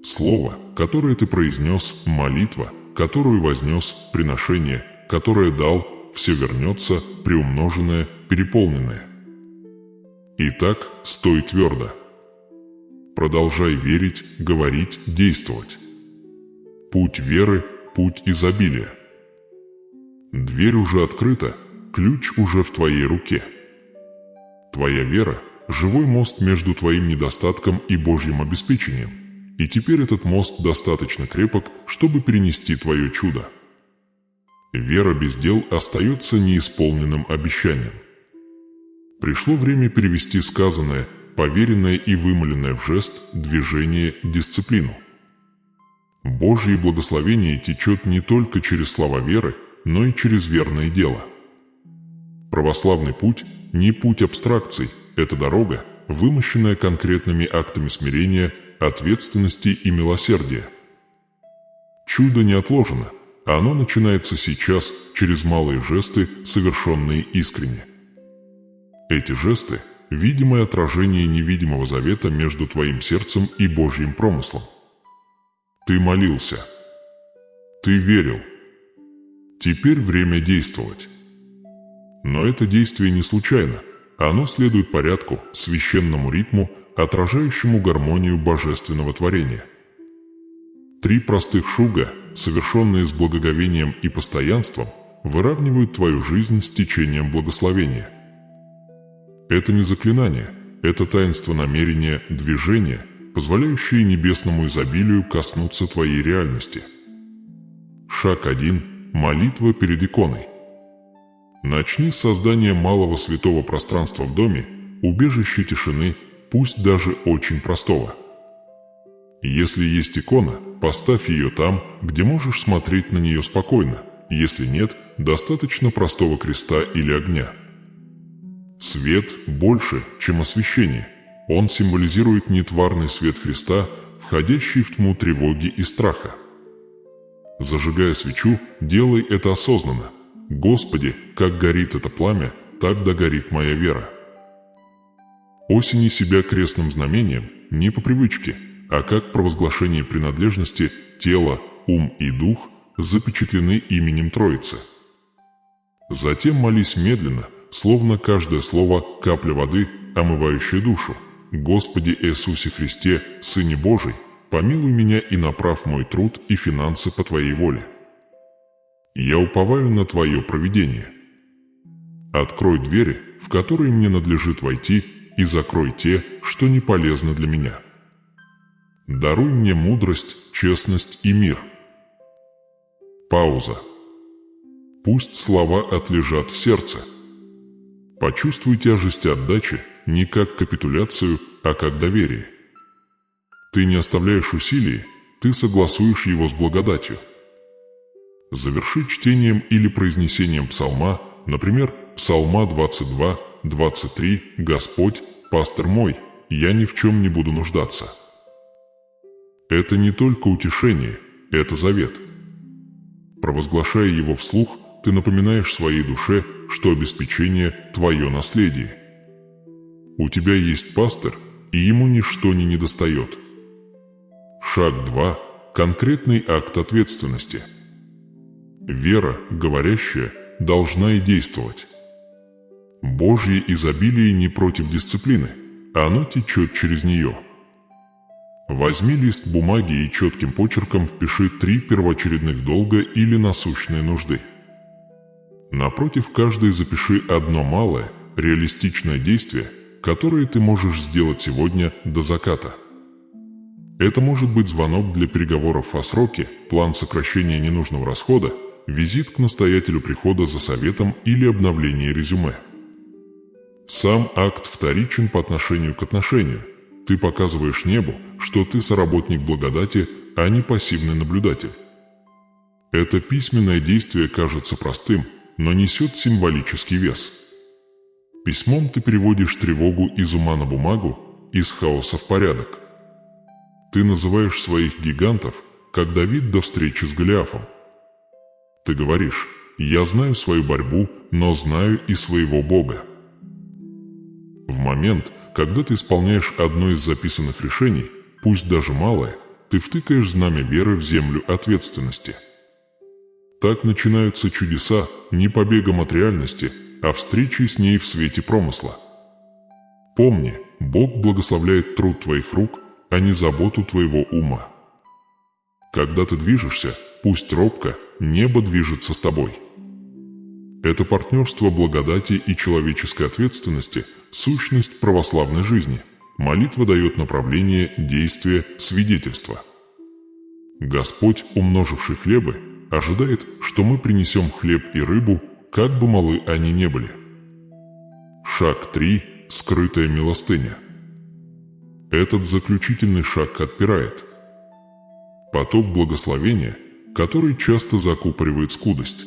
Слово, которое ты произнес, молитва, которую вознес, приношение, которое дал, все вернется, приумноженное, переполненное. Итак, стой твердо. Продолжай верить, говорить, действовать. Путь веры – путь изобилия. Дверь уже открыта, ключ уже в твоей руке. Твоя вера – живой мост между твоим недостатком и Божьим обеспечением, и теперь этот мост достаточно крепок, чтобы перенести твое чудо. Вера без дел остается неисполненным обещанием. Пришло время перевести сказанное, поверенное и вымоленное в жест, движение, дисциплину. Божье благословение течет не только через слова веры, но и через верное дело. Православный путь – не путь абстракций, это дорога, вымощенная конкретными актами смирения, ответственности и милосердия. Чудо не отложено, оно начинается сейчас через малые жесты, совершенные искренне. Эти жесты – видимое отражение невидимого завета между твоим сердцем и Божьим промыслом. Ты молился. Ты верил. Теперь время действовать. Но это действие не случайно. Оно следует порядку, священному ритму, отражающему гармонию божественного творения. 3 простых шуга, совершенные с благоговением и постоянством, выравнивают твою жизнь с течением благословения. Это не заклинание, – это таинство намерения, движения, позволяющее небесному изобилию коснуться твоей реальности. Шаг 1. Молитва перед иконой. Начни с создания малого святого пространства в доме, убежища тишины, пусть даже очень простого. Если есть икона, поставь ее там, где можешь смотреть на нее спокойно. Если нет, достаточно простого креста или огня. Свет больше, чем освещение. Он символизирует нетварный свет Христа, входящий в тьму тревоги и страха. Зажигая свечу, делай это осознанно. Господи, как горит это пламя, так догорит моя вера. Осени себя крестным знамением не по привычке, а как провозглашение принадлежности тело, ум и дух запечатлены именем Троицы. Затем молись медленно, словно каждое слово – капля воды, омывающая душу. Господи Иисусе Христе, Сыне Божий, помилуй меня и направь мой труд и финансы по Твоей воле. Я уповаю на Твое провидение. Открой двери, в которые мне надлежит войти, и закрой те, что не полезны для меня. Даруй мне мудрость, честность и мир. Пауза. Пусть слова отлежат в сердце. Почувствуй тяжесть отдачи не как капитуляцию, а как доверие. Ты не оставляешь усилий, ты согласуешь его с благодатью. Заверши чтением или произнесением псалма, например, псалма 22, 23 «Господь, пастырь мой, я ни в чем не буду нуждаться». Это не только утешение, это завет. Провозглашая его вслух, ты напоминаешь своей душе, что обеспечение – твое наследие. У тебя есть пастырь, и ему ничто не недостает. Шаг 2. Конкретный акт ответственности. Вера, говорящая, должна и действовать. Божье изобилие не против дисциплины, оно течет через нее. Возьми лист бумаги и четким почерком впиши 3 первоочередных долга или насущные нужды. Напротив каждой запиши одно малое, реалистичное действие, которое ты можешь сделать сегодня до заката. Это может быть звонок для переговоров о сроке, план сокращения ненужного расхода, визит к настоятелю прихода за советом или обновление резюме. Сам акт вторичен по отношению к отношению. Ты показываешь небу, что ты соработник благодати, а не пассивный наблюдатель. Это письменное действие кажется простым, но несет символический вес. Письмом ты переводишь тревогу из ума на бумагу, из хаоса в порядок. Ты называешь своих гигантов, как Давид до встречи с Голиафом. Ты говоришь: «Я знаю свою борьбу, но знаю и своего Бога». В момент, когда ты исполняешь одно из записанных решений, пусть даже малое, ты втыкаешь знамя веры в землю ответственности. Так начинаются чудеса не побегом от реальности, а встречей с ней в свете промысла. Помни, Бог благословляет труд твоих рук, а не заботу твоего ума. Когда ты движешься, пусть робко, небо движется с тобой. Это партнерство благодати и человеческой ответственности – сущность православной жизни. Молитва дает направление, действие, свидетельство. Господь, умноживший хлебы, ожидает, что мы принесем хлеб и рыбу, как бы малы они не были. Шаг 3. Скрытая милостыня. Этот заключительный шаг отпирает поток благословения, который часто закупоривает скудость.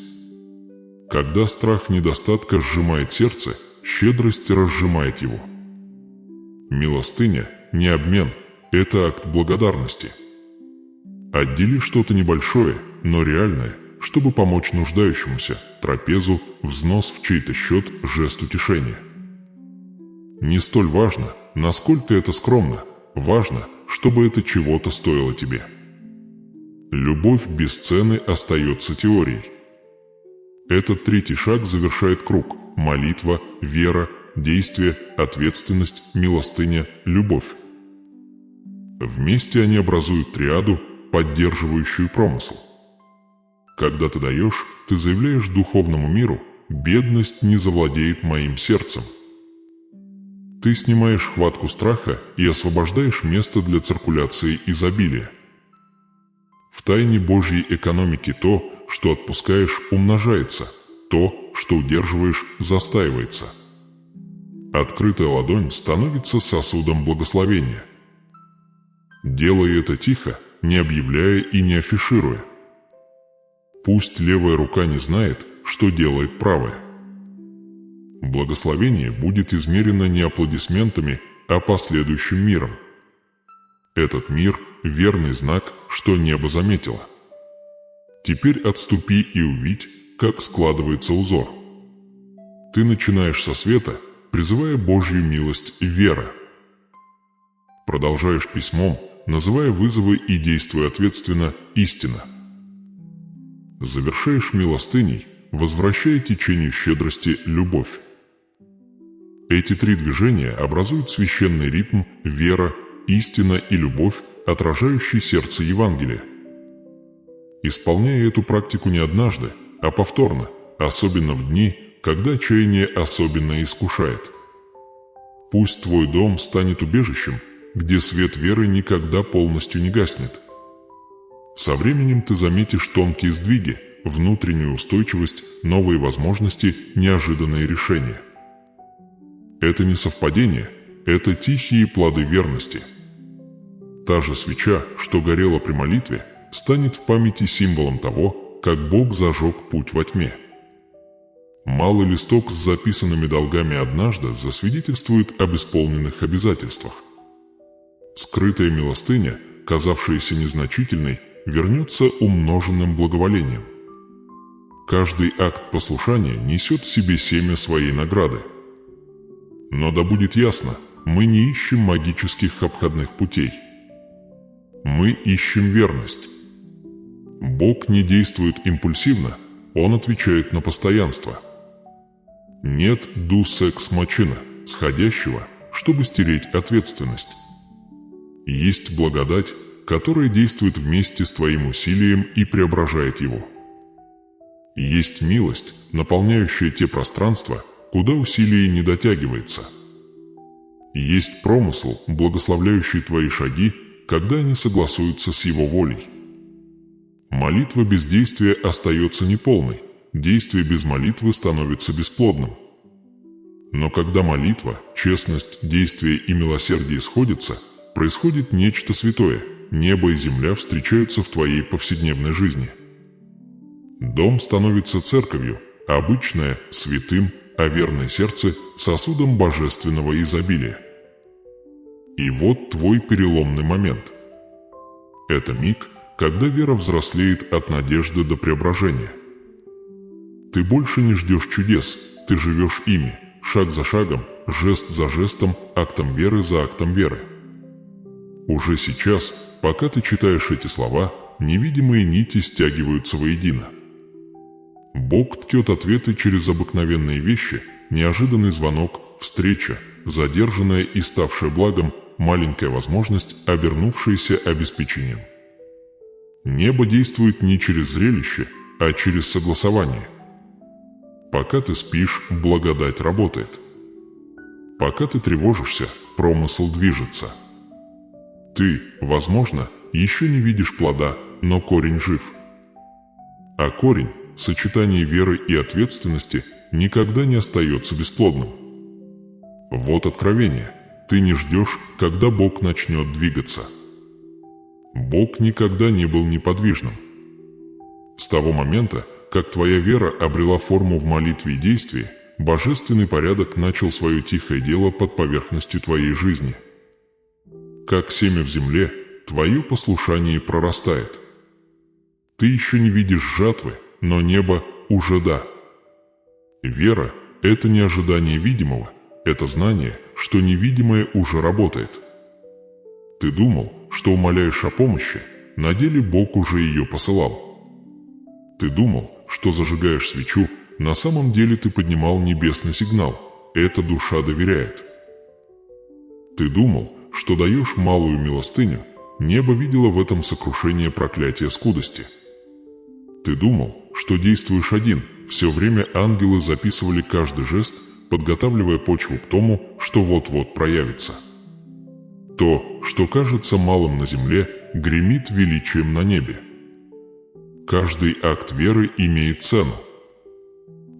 Когда страх недостатка сжимает сердце, щедрость разжимает его. Милостыня – не обмен, это акт благодарности. Отдели что-то небольшое, но реальное, чтобы помочь нуждающемуся, трапезу, взнос в чей-то счет, жест утешения. Не столь важно, насколько это скромно, важно, чтобы это чего-то стоило тебе. Любовь без цены остается теорией. Этот третий шаг завершает круг – молитва, вера, действие, ответственность, милостыня, любовь. Вместе они образуют триаду, поддерживающую промысл. Когда ты даешь, ты заявляешь духовному миру: «Бедность не завладеет моим сердцем». Ты снимаешь хватку страха и освобождаешь место для циркуляции изобилия. В тайне Божьей экономики то, что отпускаешь, умножается, то, что удерживаешь, застаивается. Открытая ладонь становится сосудом благословения. Делай это тихо, не объявляя и не афишируя. Пусть левая рука не знает, что делает правая. Благословение будет измерено не аплодисментами, а последующим миром. Этот мир – верный знак, что небо заметило. Теперь отступи и увидь, как складывается узор. Ты начинаешь со света, призывая Божью милость и вера. Продолжаешь письмом, называя вызовы и действуя ответственно «истина». Завершаешь милостыней, возвращая течению щедрости любовь. Эти три движения образуют священный ритм «вера», «истина» и «любовь», отражающий сердце Евангелия. Исполняя эту практику не однажды, а повторно, особенно в дни, когда отчаяние особенно искушает. Пусть твой дом станет убежищем, где свет веры никогда полностью не гаснет. Со временем ты заметишь тонкие сдвиги, внутреннюю устойчивость, новые возможности, неожиданные решения. Это не совпадение, это тихие плоды верности. Та же свеча, что горела при молитве, станет в памяти символом того, как Бог зажег путь во тьме. Малый листок с записанными долгами однажды засвидетельствует об исполненных обязательствах. Скрытая милостыня, казавшаяся незначительной, вернется умноженным благоволением. Каждый акт послушания несет в себе семя своей награды. Но да будет ясно, мы не ищем магических обходных путей. Мы ищем верность. Бог не действует импульсивно, Он отвечает на постоянство. Нет «дус экс мачина», сходящего, чтобы стереть ответственность. Есть благодать, которая действует вместе с твоим усилием и преображает его. Есть милость, наполняющая те пространства, куда усилие не дотягивается. Есть промысл, благословляющий твои шаги, когда они согласуются с его волей. Молитва без действия остается неполной, действие без молитвы становится бесплодным. Но когда молитва, честность, действие и милосердие сходятся, происходит нечто святое, небо и земля встречаются в твоей повседневной жизни. Дом становится церковью, обычное – святым, а верное сердце – сосудом божественного изобилия. И вот твой переломный момент. Это миг, когда вера взрослеет от надежды до преображения. Ты больше не ждешь чудес, ты живешь ими, шаг за шагом, жест за жестом, актом веры за актом веры. Уже сейчас, пока ты читаешь эти слова, невидимые нити стягиваются воедино. Бог ткет ответы через обыкновенные вещи, неожиданный звонок, встреча, задержанная и ставшая благом, маленькая возможность, обернувшаяся обеспечением. Небо действует не через зрелище, а через согласование. Пока ты спишь, благодать работает. Пока ты тревожишься, промысел движется. Ты, возможно, еще не видишь плода, но корень жив. А корень, сочетание веры и ответственности, никогда не остается бесплодным. Вот откровение. Ты не ждешь, когда Бог начнет двигаться. Бог никогда не был неподвижным. С того момента, как твоя вера обрела форму в молитве и действии, божественный порядок начал свое тихое дело под поверхностью твоей жизни. Как семя в земле, твое послушание прорастает. Ты еще не видишь жатвы, но небо уже да. Вера – это не ожидание видимого, это знание, что невидимое уже работает. Ты думал, что умоляешь о помощи, на деле Бог уже ее посылал. Ты думал, что зажигаешь свечу, на самом деле ты поднимал небесный сигнал, эта душа доверяет. Ты думал, что даешь малую милостыню, небо видело в этом сокрушение проклятия скудости. Ты думал, что действуешь один, все время ангелы записывали каждый жест, подготавливая почву к тому, что вот-вот проявится. То, что кажется малым на земле, гремит величием на небе. Каждый акт веры имеет цену.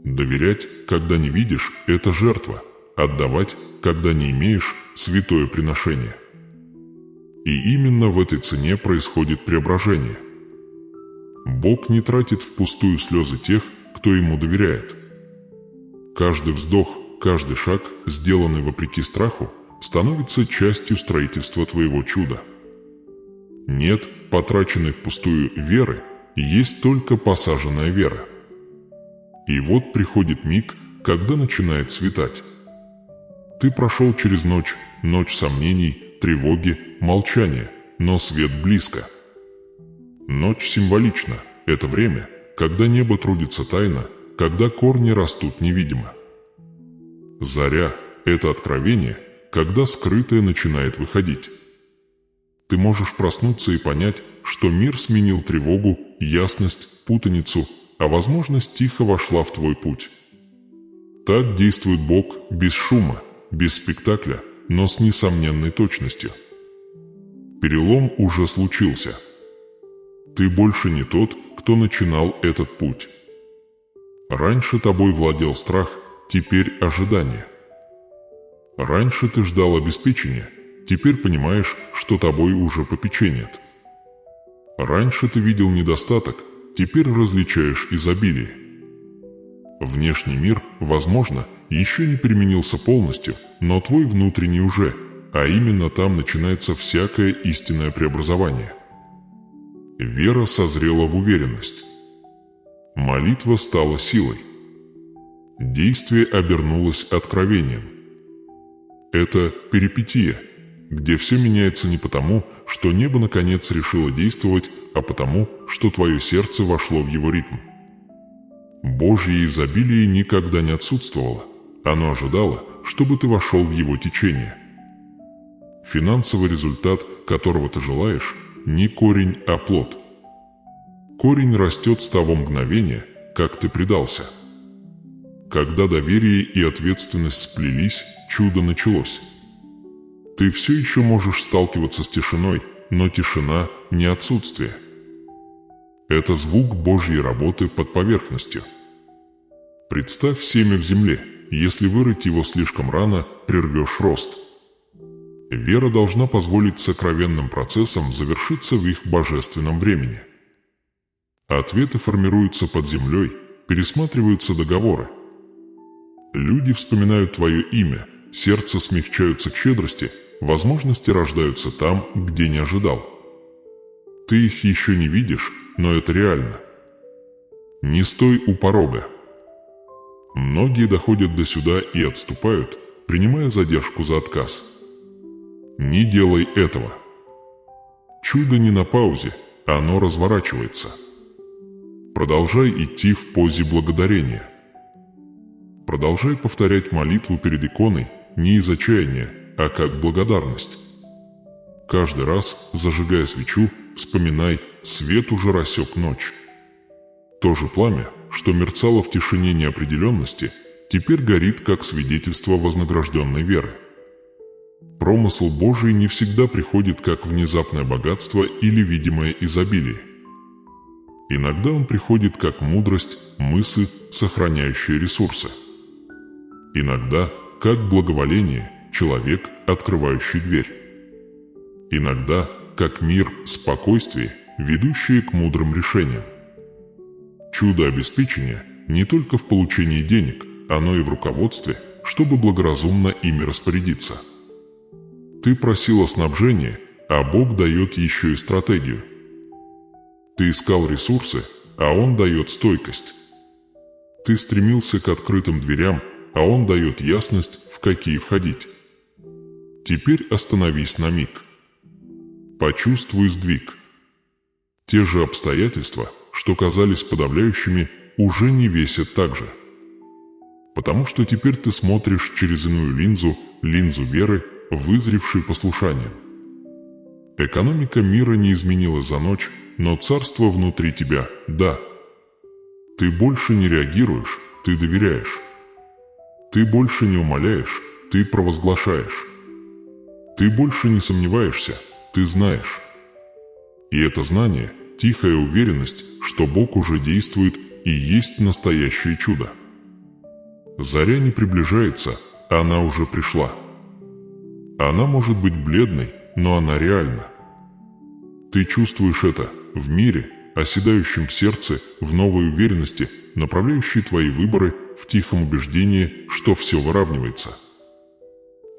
Доверять, когда не видишь, это жертва. Отдавать, когда не имеешь, святое приношение. И именно в этой цене происходит преображение. Бог не тратит впустую слезы тех, кто Ему доверяет. Каждый вздох, каждый шаг, сделанный вопреки страху, становится частью строительства твоего чуда. Нет потраченной впустую веры, есть только посаженная вера. И вот приходит миг, когда начинает светать. Ты прошел через ночь, ночь сомнений, тревоги, молчания, но свет близко. Ночь символична, это время, когда небо трудится тайно, когда корни растут невидимо. Заря – это откровение, когда скрытое начинает выходить. Ты можешь проснуться и понять, что мир сменил тревогу, ясность, путаницу, а возможность тихо вошла в твой путь. Так действует Бог без шума, без спектакля, но с несомненной точностью. Перелом уже случился. Ты больше не тот, кто начинал этот путь. Раньше тобой владел страх, теперь ожидание. Раньше ты ждал обеспечения, теперь понимаешь, что тобой уже попеченят. Раньше ты видел недостаток, теперь различаешь изобилие. Внешний мир, возможно, еще не переменился полностью, но твой внутренний уже, а именно там начинается всякое истинное преобразование. Вера созрела в уверенность. Молитва стала силой. Действие обернулось откровением. Это перипетия, где все меняется не потому, что небо наконец решило действовать, а потому, что твое сердце вошло в его ритм. Божье изобилие никогда не отсутствовало. Оно ожидало, чтобы ты вошел в его течение. Финансовый результат, которого ты желаешь, не корень, а плод. Корень растет с того мгновения, как ты предался. Когда доверие и ответственность сплелись, чудо началось. Ты все еще можешь сталкиваться с тишиной, но тишина – не отсутствие. Это звук Божьей работы под поверхностью. Представь семя в земле. Если вырыть его слишком рано, прервешь рост. Вера должна позволить сокровенным процессам завершиться в их божественном времени. Ответы формируются под землей, пересматриваются договоры. Люди вспоминают твое имя, сердца смягчаются к щедрости, возможности рождаются там, где не ожидал. Ты их еще не видишь, но это реально. Не стой у порога. Многие доходят до сюда и отступают, принимая задержку за отказ. Не делай этого. Чудо не на паузе, оно разворачивается. Продолжай идти в позе благодарения. Продолжай повторять молитву перед иконой не из отчаяния, а как благодарность. Каждый раз, зажигая свечу, вспоминай, свет уже рассек ночь. То же пламя, что мерцало в тишине неопределенности, теперь горит как свидетельство вознагражденной веры. Промысл Божий не всегда приходит как внезапное богатство или видимое изобилие. Иногда он приходит как мудрость, мысль, сохраняющая ресурсы. Иногда как благоволение, человек, открывающий дверь. Иногда как мир, спокойствие, ведущее к мудрым решениям. Чудо обеспечения не только в получении денег, оно и в руководстве, чтобы благоразумно ими распорядиться. Ты просил о снабжении, а Бог дает еще и стратегию. Ты искал ресурсы, а Он дает стойкость. Ты стремился к открытым дверям, а Он дает ясность, в какие входить. Теперь остановись на миг. Почувствуй сдвиг. Те же обстоятельства, что казались подавляющими, уже не весят так же. Потому что теперь ты смотришь через иную линзу, линзу веры, вызревшей послушанием. Экономика мира не изменилась за ночь, но царство внутри тебя – да. Ты больше не реагируешь, ты доверяешь. Ты больше не умоляешь, ты провозглашаешь. Ты больше не сомневаешься, ты знаешь. И это знание – тихая уверенность, что Бог уже действует и есть настоящее чудо. Заря не приближается, она уже пришла. Она может быть бледной, но она реальна. Ты чувствуешь это в мире, оседающем в сердце, в новой уверенности, направляющей твои выборы в тихом убеждении, что все выравнивается.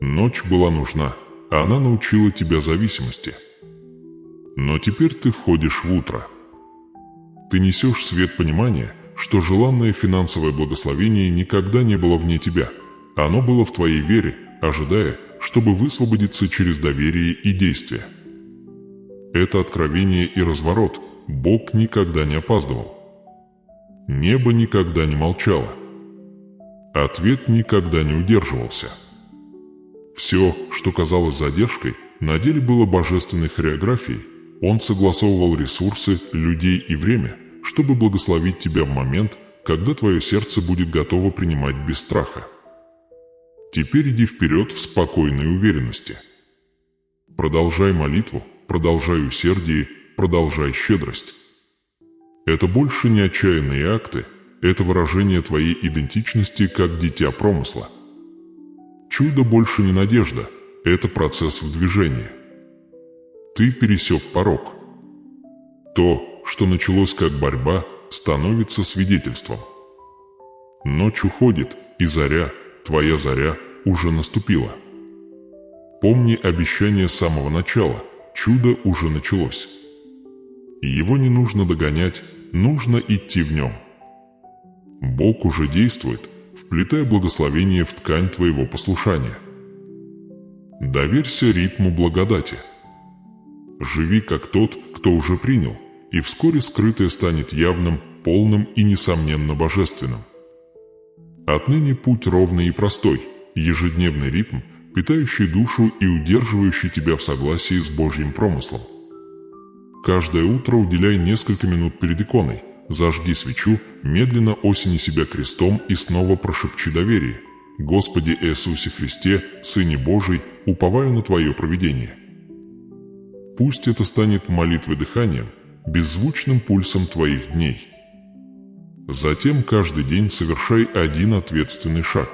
Ночь была нужна, она научила тебя зависимости. Но теперь ты входишь в утро. Ты несешь свет понимания, что желанное финансовое благословение никогда не было вне тебя. Оно было в твоей вере, ожидая, чтобы высвободиться через доверие и действие. Это откровение и разворот. Бог никогда не опаздывал. Небо никогда не молчало. Ответ никогда не удерживался. Все, что казалось задержкой, на деле было божественной хореографией. Он согласовывал ресурсы, людей и время, чтобы благословить тебя в момент, когда твое сердце будет готово принимать без страха. Теперь иди вперед в спокойной уверенности. Продолжай молитву, продолжай усердие, продолжай щедрость. Это больше не отчаянные акты, это выражение твоей идентичности как дитя промысла. Чудо больше не надежда, это процесс в движении. Ты пересек порог. То, что началось как борьба, становится свидетельством. Ночь уходит, и заря, твоя заря, уже наступила. Помни обещание с самого начала, чудо уже началось. И его не нужно догонять, нужно идти в нем. Бог уже действует, вплетая благословение в ткань твоего послушания. Доверься ритму благодати. Живи как тот, кто уже принял, и вскоре скрытое станет явным, полным и несомненно божественным. Отныне путь ровный и простой, ежедневный ритм, питающий душу и удерживающий тебя в согласии с Божьим промыслом. Каждое утро уделяй несколько минут перед иконой, зажги свечу, медленно осени себя крестом и снова прошепчи доверие. Господи Иисусе Христе, Сыне Божий, уповаю на Твое провидение. Пусть это станет молитвой дыханием, беззвучным пульсом твоих дней. Затем каждый день совершай один ответственный шаг.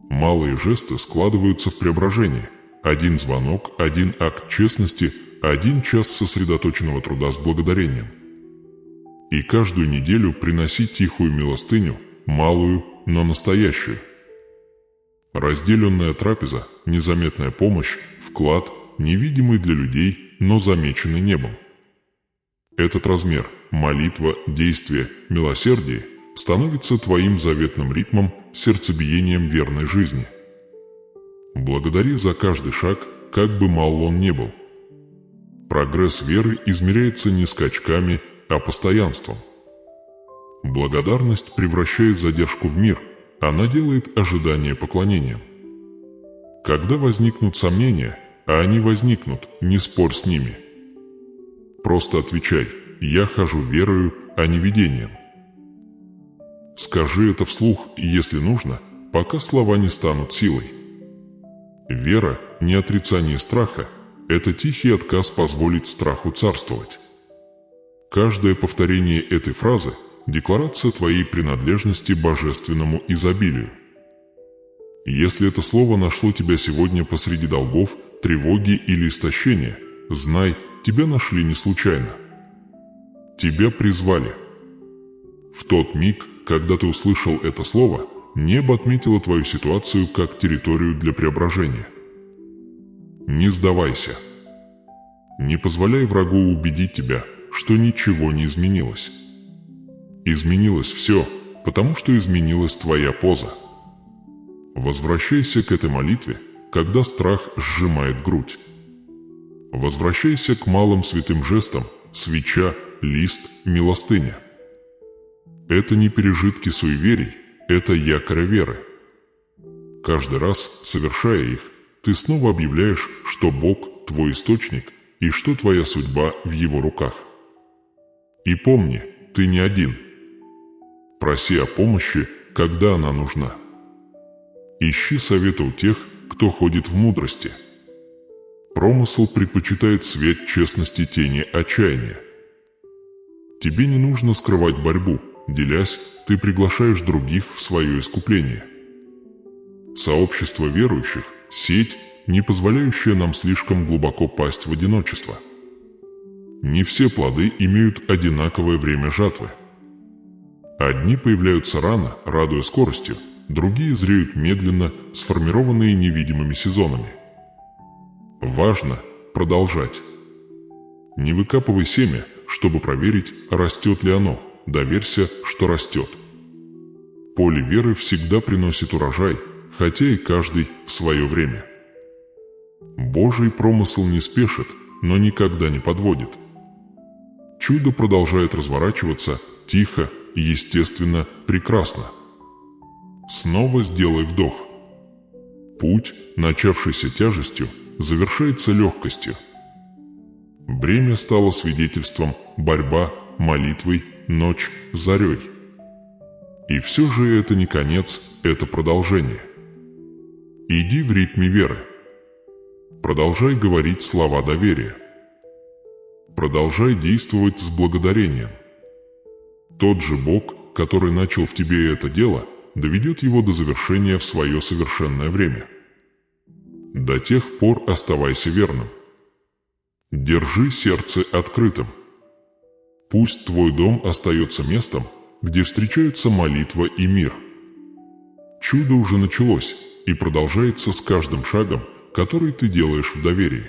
Малые жесты складываются в преображение. Один звонок, один акт честности, один час сосредоточенного труда с благодарением. И каждую неделю приноси тихую милостыню, малую, но настоящую. Разделенная трапеза, незаметная помощь, вклад, невидимый для людей, но замеченный небом. Этот размер – молитва, действие, милосердие – становится твоим заветным ритмом, сердцебиением верной жизни. Благодари за каждый шаг, как бы мал он ни был. Прогресс веры измеряется не скачками, а постоянством. Благодарность превращает задержку в мир, она делает ожидание поклонением. Когда возникнут сомнения, а они возникнут, не спорь с ними. Просто отвечай: «Я хожу верою, а не видением». Скажи это вслух, если нужно, пока слова не станут силой. Вера – не отрицание страха, это тихий отказ позволить страху царствовать. Каждое повторение этой фразы – декларация твоей принадлежности божественному изобилию. Если это слово нашло тебя сегодня посреди долгов, тревоги или истощения, знай, тебя нашли не случайно. Тебя призвали. В тот миг, когда ты услышал это слово, небо отметило твою ситуацию как территорию для преображения. Не сдавайся. Не позволяй врагу убедить тебя, что ничего не изменилось. Изменилось все, потому что изменилась твоя поза. Возвращайся к этой молитве, когда страх сжимает грудь. Возвращайся к малым святым жестам: свеча, лист, милостыня. Это не пережитки суеверий, это якорь веры. Каждый раз, совершая их, ты снова объявляешь, что Бог – твой источник и что твоя судьба в Его руках. И помни, ты не один. Проси о помощи, когда она нужна. Ищи совета у тех, кто ходит в мудрости. Промысл предпочитает свет честности тени отчаяния. Тебе не нужно скрывать борьбу. Делясь, ты приглашаешь других в свое искупление. Сообщество верующих – сеть, не позволяющая нам слишком глубоко пасть в одиночество. Не все плоды имеют одинаковое время жатвы. Одни появляются рано, радуя скоростью, другие зреют медленно, сформированные невидимыми сезонами. Важно продолжать. Не выкапывай семя, чтобы проверить, растет ли оно. Доверься, что растет. Поле веры всегда приносит урожай, хотя и каждый в свое время. Божий промысел не спешит, но никогда не подводит. Чудо продолжает разворачиваться тихо, естественно, прекрасно. Снова сделай вдох. Путь, начавшийся тяжестью, завершается легкостью. Бремя стало свидетельством, борьба, молитвой, ночь, зарей. И все же это не конец, это продолжение. Иди в ритме веры. Продолжай говорить слова доверия. Продолжай действовать с благодарением. Тот же Бог, который начал в тебе это дело, доведет его до завершения в свое совершенное время. До тех пор оставайся верным. Держи сердце открытым. Пусть твой дом остается местом, где встречаются молитва и мир. Чудо уже началось и продолжается с каждым шагом, который ты делаешь в доверии.